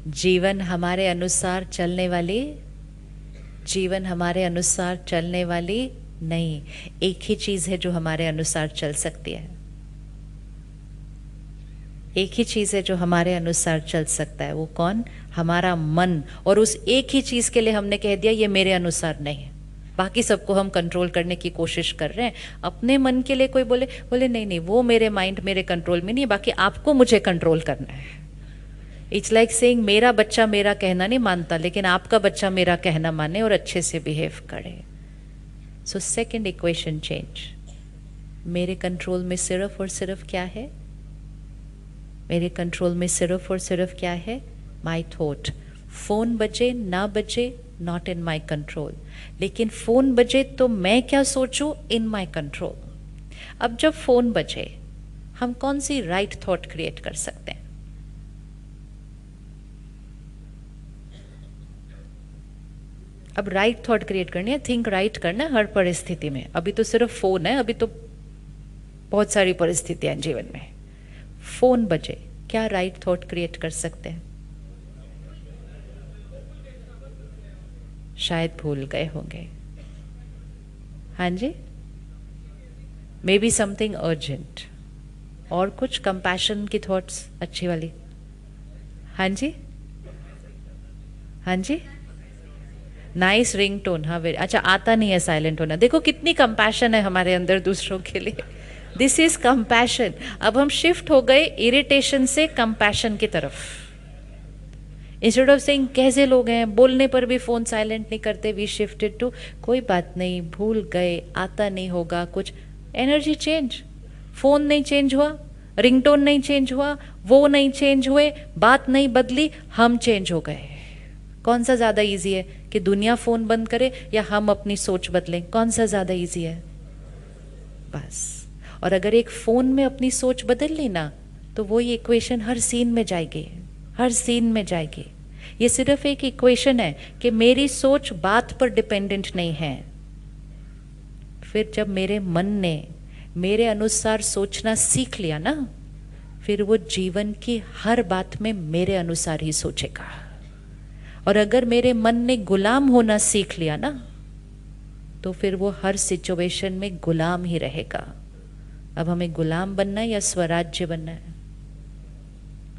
जीवन हमारे अनुसार चलने वाली, जीवन हमारे अनुसार चलने वाली नहीं। एक ही चीज है जो हमारे अनुसार चल सकती है, एक ही चीज है जो हमारे अनुसार चल सकता है। वो कौन? हमारा मन। और उस एक ही चीज के लिए हमने कह दिया ये मेरे अनुसार नहीं है। बाकी सबको हम कंट्रोल करने की कोशिश कर रहे हैं। अपने मन के लिए कोई बोले बोले नहीं नहीं वो मेरे माइंड मेरे कंट्रोल में नहीं है, बाकी आपको मुझे कंट्रोल करना है। इट्स लाइक सेइंग मेरा बच्चा मेरा कहना नहीं मानता, लेकिन आपका बच्चा मेरा कहना माने और अच्छे से बिहेव करे। So second equation change. मेरे कंट्रोल में सिर्फ और सिर्फ क्या है? मेरे कंट्रोल में सिर्फ और सिर्फ क्या है? My thought. फोन बजे ना बजे नॉट इन माई कंट्रोल, लेकिन फोन बजे तो मैं क्या सोचूं इन माई कंट्रोल। अब जब फोन बजे हम कौन सी राइट थॉट क्रिएट कर सकते हैं? अब राइट थॉट क्रिएट करनी है, थिंक राइट करना है हर परिस्थिति में। अभी तो सिर्फ फोन है, अभी तो बहुत सारी परिस्थितियां हैं जीवन में। फोन बजे क्या राइट थॉट क्रिएट कर सकते हैं? शायद भूल गए होंगे। हाँ जी, मे बी समथिंग अर्जेंट। और कुछ कंपैशन की थॉट्स अच्छी वाली। हाँ जी, हाँ जी, नाइस रिंगटोन। हाँ वेरी अच्छा, आता नहीं है साइलेंट होना। देखो कितनी कंपैशन है हमारे अंदर दूसरों के लिए। This is compassion. अब हम शिफ्ट हो गए इरिटेशन से कंपैशन की तरफ। इंस्टेड ऑफ सेइंग कैसे लोग हैं, बोलने पर भी फोन साइलेंट नहीं करते, वी शिफ्टेड टू कोई बात नहीं, भूल गए, आता नहीं होगा कुछ। Energy change. फोन नहीं चेंज हुआ, रिंगटोन नहीं चेंज हुआ, वो नहीं चेंज हुए, बात नहीं बदली, हम चेंज हो गए। कौन सा ज्यादा इजी है कि दुनिया फोन बंद करे या हम अपनी सोच बदलें? कौन सा ज्यादा इजी है? बस। और अगर एक फोन में अपनी सोच बदल ली ना, तो वो ये इक्वेशन हर सीन में जाएगी, हर सीन में जाएगी। ये सिर्फ एक इक्वेशन है कि मेरी सोच बात पर डिपेंडेंट नहीं है। फिर जब मेरे मन ने मेरे अनुसार सोचना सीख लिया ना, फिर वो जीवन की हर बात में मेरे अनुसार ही सोचेगा। और अगर मेरे मन ने गुलाम होना सीख लिया ना, तो फिर वो हर सिचुएशन में गुलाम ही रहेगा। अब हमें गुलाम बनना है या स्वराज्य बनना है?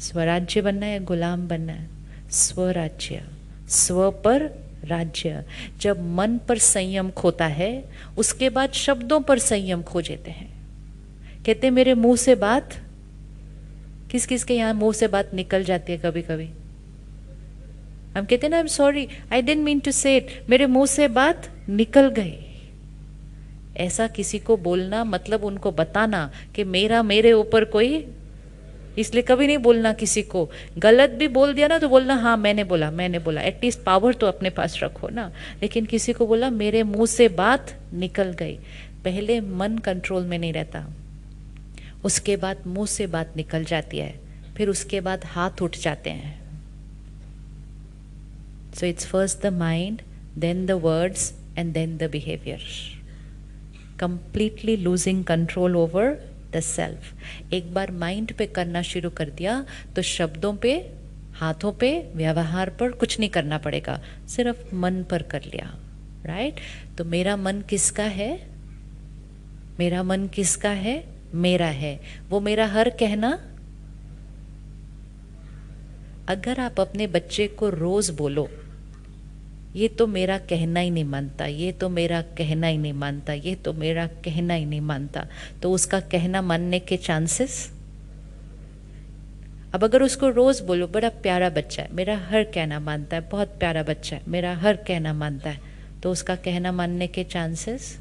स्वराज्य बनना है या गुलाम बनना है? स्वराज्य। स्व पर राज्य। जब मन पर संयम खोता है, उसके बाद शब्दों पर संयम खो जाते हैं। कहते मेरे मुंह से बात, किस किस के यहाँ मुंह से बात निकल जाती है कभी कभी। हम कहते हैं ना, I am sorry, I didn't mean to say it, मेरे मुंह से बात निकल गई। ऐसा किसी को बोलना मतलब उनको बताना कि मेरा मेरे ऊपर कोई, इसलिए कभी नहीं बोलना किसी को। गलत भी बोल दिया ना तो बोलना हाँ मैंने बोला, मैंने बोला। एटलीस्ट पावर तो अपने पास रखो ना। लेकिन किसी को बोला मेरे मुंह से बात निकल गई, पहले मन कंट्रोल में नहीं रहता, उसके बाद मुंह से बात निकल जाती है, फिर उसके बाद हाथ उठ जाते हैं। So it's first the mind, then the words, and then the behavior. Completely losing control over the self. एक बार माइंड पे करना शुरू कर दिया तो शब्दों पे, हाथों पे, व्यवहार पर कुछ नहीं करना पड़ेगा, सिर्फ मन पर कर लिया। राइट? तो मेरा मन किसका है? मेरा मन किसका है? मेरा है। वो मेरा हर कहना, अगर आप अपने बच्चे को रोज बोलो ये तो मेरा कहना ही नहीं मानता, ये तो मेरा कहना ही नहीं मानता, ये तो मेरा कहना ही नहीं मानता, तो उसका कहना मानने के चांसेस। अब अगर उसको रोज बोलो बड़ा प्यारा बच्चा है, मेरा हर कहना मानता है, बहुत प्यारा बच्चा है, मेरा हर कहना मानता है, तो उसका कहना मानने के चांसेस।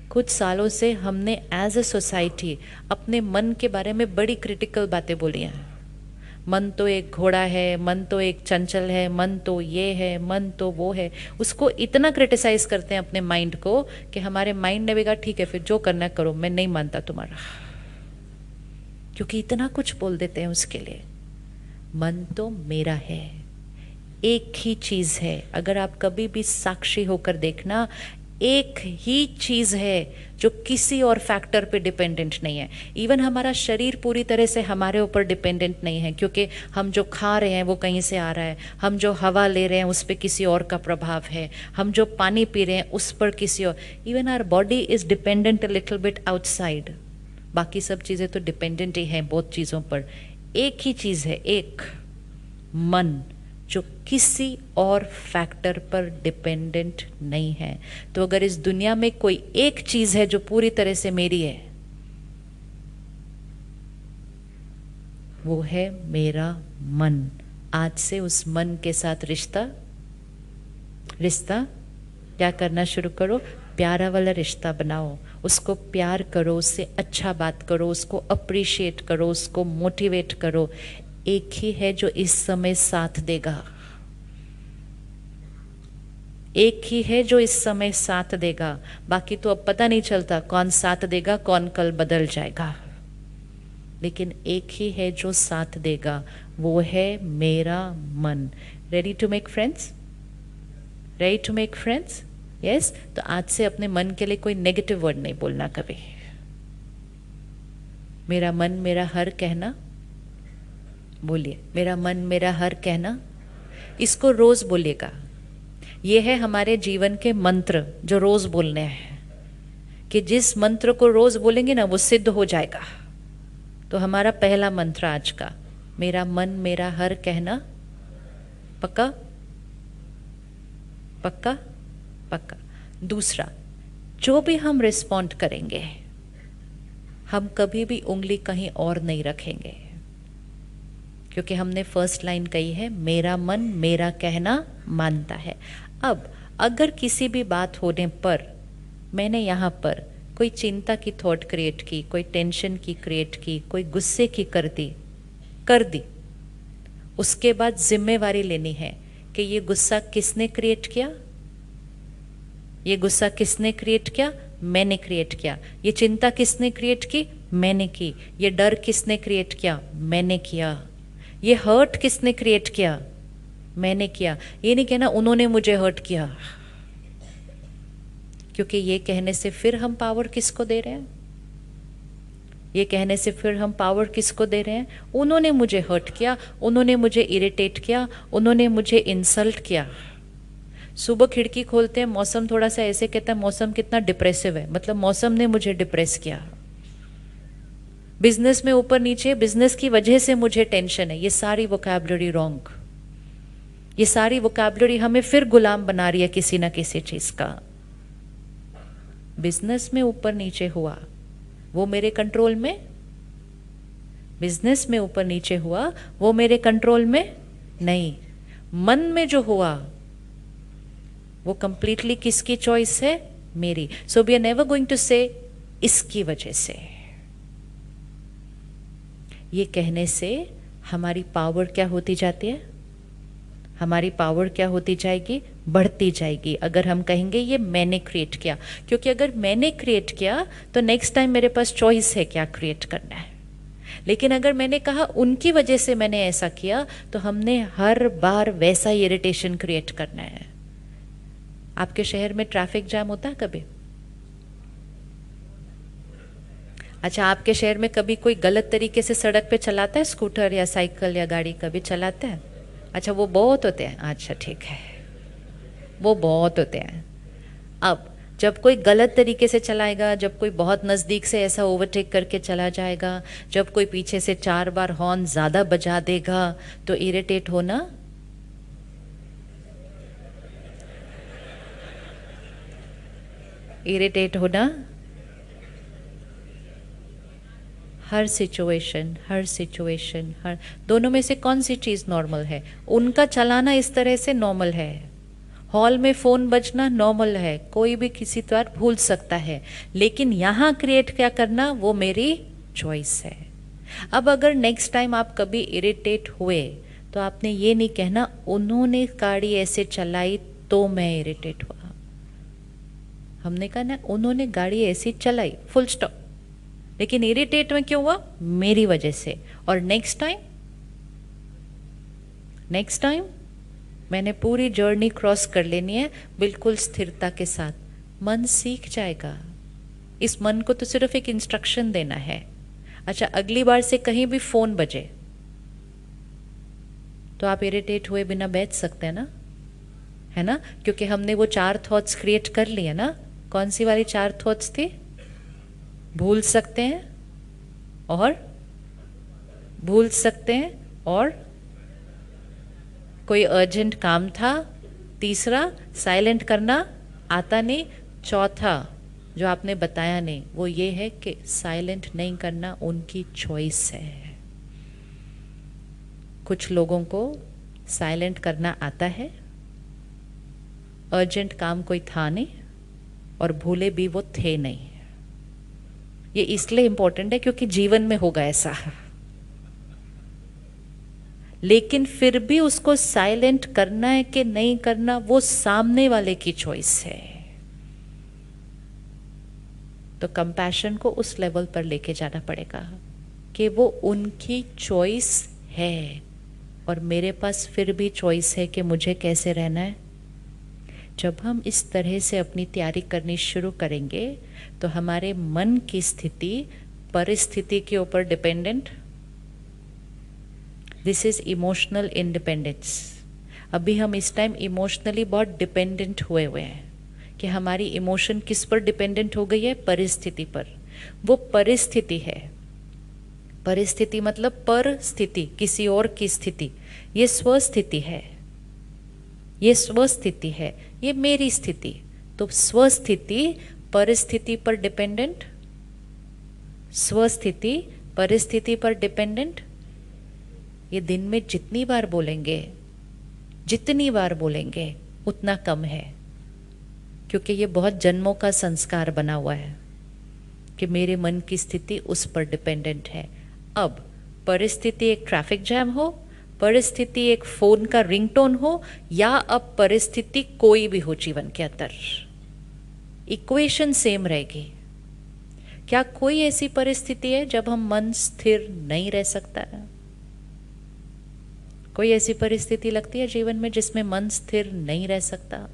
कुछ सालों से हमने एज अ सोसाइटी अपने मन के बारे में बड़ी क्रिटिकल बातें बोली हैं। मन तो एक घोड़ा है, मन तो एक चंचल है, मन तो ये है, मन तो वो है। उसको इतना क्रिटिसाइज करते हैं अपने माइंड को कि हमारे माइंड ने भी कहा ठीक है फिर जो करना है करो, मैं नहीं मानता तुम्हारा, क्योंकि इतना कुछ बोल देते हैं उसके लिए। मन तो मेरा है, एक ही चीज है। अगर आप कभी भी साक्षी होकर देखना, एक ही चीज है जो किसी और फैक्टर पे डिपेंडेंट नहीं है। इवन हमारा शरीर पूरी तरह से हमारे ऊपर डिपेंडेंट नहीं है, क्योंकि हम जो खा रहे हैं वो कहीं से आ रहा है, हम जो हवा ले रहे हैं उस पर किसी और का प्रभाव है, हम जो पानी पी रहे हैं उस पर किसी और, even our body is dependent a little bit outside. बाकी सब चीजें तो डिपेंडेंट ही हैं बहुत चीजों पर। एक ही चीज है, एक मन, जो किसी और फैक्टर पर डिपेंडेंट नहीं है। तो अगर इस दुनिया में कोई एक चीज है जो पूरी तरह से मेरी है, वो है मेरा मन। आज से उस मन के साथ रिश्ता क्या करना शुरू करो, प्यारा वाला रिश्ता बनाओ, उसको प्यार करो, उससे अच्छा बात करो, उसको अप्रिशिएट करो, उसको मोटिवेट करो। एक ही है जो इस समय साथ देगा, एक ही है जो इस समय साथ देगा। बाकी तो अब पता नहीं चलता कौन साथ देगा, कौन कल बदल जाएगा, लेकिन एक ही है जो साथ देगा, वो है मेरा मन। Ready to make friends? Ready to make friends? Yes. तो आज से अपने मन के लिए कोई नेगेटिव वर्ड नहीं बोलना कभी। मेरा मन मेरा हर कहना, बोलिए, मेरा मन मेरा हर कहना। इसको रोज बोलिएगा। ये है हमारे जीवन के मंत्र जो रोज बोलने हैं, कि जिस मंत्र को रोज बोलेंगे ना वो सिद्ध हो जाएगा। तो हमारा पहला मंत्र आज का, मेरा मन मेरा हर कहना। पक्का? पक्का? पक्का। दूसरा, जो भी हम रिस्पॉन्ड करेंगे, हम कभी भी उंगली कहीं और नहीं रखेंगे, क्योंकि हमने फर्स्ट लाइन कही है, मेरा मन मेरा कहना मानता है। अब अगर किसी भी बात होने पर मैंने यहाँ पर कोई चिंता की थॉट क्रिएट की, कोई टेंशन की क्रिएट की, कोई गुस्से की कर दी, उसके बाद जिम्मेवारी लेनी है कि ये गुस्सा किसने क्रिएट किया, ये गुस्सा किसने क्रिएट किया, मैंने क्रिएट किया। ये चिंता किसने क्रिएट की, मैंने की। ये डर किसने क्रिएट किया, मैंने किया। ये हर्ट किसने क्रिएट किया, मैंने किया। ये नहीं कहना उन्होंने मुझे हर्ट किया, क्योंकि ये कहने से फिर हम पावर किसको दे रहे हैं, ये कहने से फिर हम पावर किसको दे रहे हैं, उन्होंने मुझे हर्ट किया, उन्होंने मुझे इरिटेट किया, उन्होंने मुझे इंसल्ट किया। सुबह खिड़की खोलते हैं, मौसम थोड़ा सा ऐसे कहता है मौसम कितना डिप्रेसिव है, मतलब मौसम ने मुझे डिप्रेस किया। बिजनेस में ऊपर नीचे, बिजनेस की वजह से मुझे टेंशन है। ये सारी वोकैबुलरी रॉन्ग, ये सारी वोकैबुलरी हमें फिर गुलाम बना रही है किसी ना किसी चीज का। बिजनेस में ऊपर नीचे हुआ वो मेरे कंट्रोल में, बिजनेस में ऊपर नीचे हुआ वो मेरे कंट्रोल में नहीं। मन में जो हुआ वो कंप्लीटली किसकी चॉइस है, मेरी। So we are never going to say इसकी वजह से। ये कहने से हमारी पावर क्या होती जाती है, हमारी पावर क्या होती जाएगी, बढ़ती जाएगी। अगर हम कहेंगे ये मैंने क्रिएट किया, क्योंकि अगर मैंने क्रिएट किया तो नेक्स्ट टाइम मेरे पास चॉइस है क्या क्रिएट करना है। लेकिन अगर मैंने कहा उनकी वजह से मैंने ऐसा किया, तो हमने हर बार वैसा इरिटेशन क्रिएट करना है। आपके शहर में ट्रैफिक जाम होता है कभी? अच्छा, आपके शहर में कभी कोई गलत तरीके से सड़क पे चलाता है, स्कूटर या साइकिल या गाड़ी कभी चलाता है? अच्छा, वो बहुत होते हैं। अच्छा ठीक है, वो बहुत होते हैं। अब जब कोई गलत तरीके से चलाएगा, जब कोई बहुत नज़दीक से ऐसा ओवरटेक करके चला जाएगा, जब कोई पीछे से 4 बार हॉर्न ज़्यादा बजा देगा, तो इरिटेट होना, इरिटेट होना। हर सिचुएशन हर दोनों में से कौन सी चीज़ नॉर्मल है? उनका चलाना इस तरह से नॉर्मल है, हॉल में फ़ोन बजना नॉर्मल है, कोई भी किसी तरह भूल सकता है। लेकिन यहाँ क्रिएट क्या करना, वो मेरी चॉइस है। अब अगर नेक्स्ट टाइम आप कभी इरिटेट हुए तो आपने ये नहीं कहना उन्होंने गाड़ी ऐसे चलाई तो मैं इरिटेट हुआ। हमने कहा ना उन्होंने गाड़ी ऐसी चलाई, फुल स्टॉप। लेकिन इरिटेट में क्यों हुआ, मेरी वजह से। और नेक्स्ट टाइम मैंने पूरी जर्नी क्रॉस कर लेनी है बिल्कुल स्थिरता के साथ। मन सीख जाएगा। इस मन को तो सिर्फ एक इंस्ट्रक्शन देना है। अच्छा, अगली बार से कहीं भी फोन बजे तो आप इरिटेट हुए बिना बैठ सकते हैं ना, है ना? क्योंकि हमने वो 4 थॉट्स क्रिएट कर लिए ना। कौन सी वाली 4 थॉट्स थी? भूल सकते हैं, और भूल सकते हैं, और कोई अर्जेंट काम था, तीसरा साइलेंट करना आता नहीं, चौथा जो आपने बताया नहीं वो ये है कि साइलेंट नहीं करना उनकी चॉइस है। कुछ लोगों को साइलेंट करना आता है, अर्जेंट काम कोई था नहीं, और भूले भी वो थे नहीं। ये इसलिए इम्पोर्टेंट है क्योंकि जीवन में होगा ऐसा। लेकिन फिर भी उसको साइलेंट करना है कि नहीं करना वो सामने वाले की चॉइस है। तो कंपैशन को उस लेवल पर लेके जाना पड़ेगा कि वो उनकी चॉइस है, और मेरे पास फिर भी चॉइस है कि मुझे कैसे रहना है। जब हम इस तरह से अपनी तैयारी करनी शुरू करेंगे तो हमारे मन की स्थिति परिस्थिति के ऊपर dependent. This is emotional independence. अभी हम इस टाइम इमोशनली बहुत डिपेंडेंट हुए हैं कि हमारी इमोशन किस पर डिपेंडेंट हो गई है? परिस्थिति पर। वो परिस्थिति है, परिस्थिति मतलब पर स्थिति, किसी और की स्थिति। ये स्वस्थिति है, ये स्वस्थिति है, ये मेरी स्थिति। तो स्वस्थिति परिस्थिति पर डिपेंडेंट, स्वस्थिति परिस्थिति पर डिपेंडेंट। ये दिन में जितनी बार बोलेंगे, जितनी बार बोलेंगे उतना कम है, क्योंकि ये बहुत जन्मों का संस्कार बना हुआ है कि मेरे मन की स्थिति उस पर डिपेंडेंट है। अब परिस्थिति एक ट्रैफिक जैम हो, परिस्थिति एक फोन का रिंगटोन हो, या अब परिस्थिति कोई भी हो जीवन के अंदर, इक्वेशन सेम रहेगी। क्या कोई ऐसी परिस्थिति है जब हम मन स्थिर नहीं रह सकता है? कोई ऐसी परिस्थिति लगती है जीवन में जिसमें मन स्थिर नहीं रह सकता?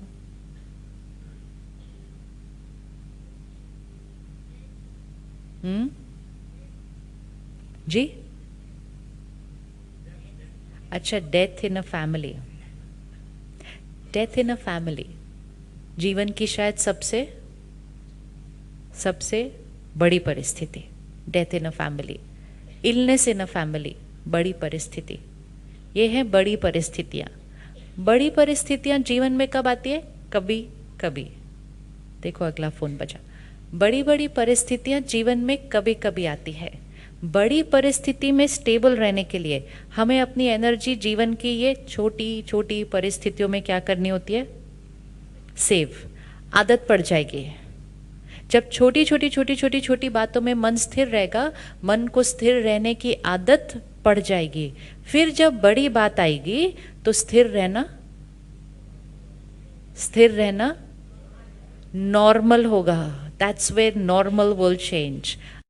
जी? अच्छा, death in a family. Death in a family जीवन की शायद सबसे बड़ी परिस्थिति। Death in a family, illness in a family, बड़ी परिस्थिति। ये है बड़ी परिस्थितियाँ। बड़ी परिस्थितियाँ जीवन में कब आती है? कभी कभी। देखो अगला फोन बजा। बड़ी बड़ी परिस्थितियाँ जीवन में कभी कभी आती है। बड़ी परिस्थिति में स्टेबल रहने के लिए हमें अपनी एनर्जी जीवन की ये छोटी छोटी परिस्थितियों में क्या करनी होती है? सेव। आदत पड़ जाएगी। जब छोटी छोटी छोटी छोटी छोटी बातों में मन स्थिर रहेगा, मन को स्थिर रहने की आदत पड़ जाएगी। फिर जब बड़ी बात आएगी तो स्थिर रहना नॉर्मल होगा। That's where normal will change.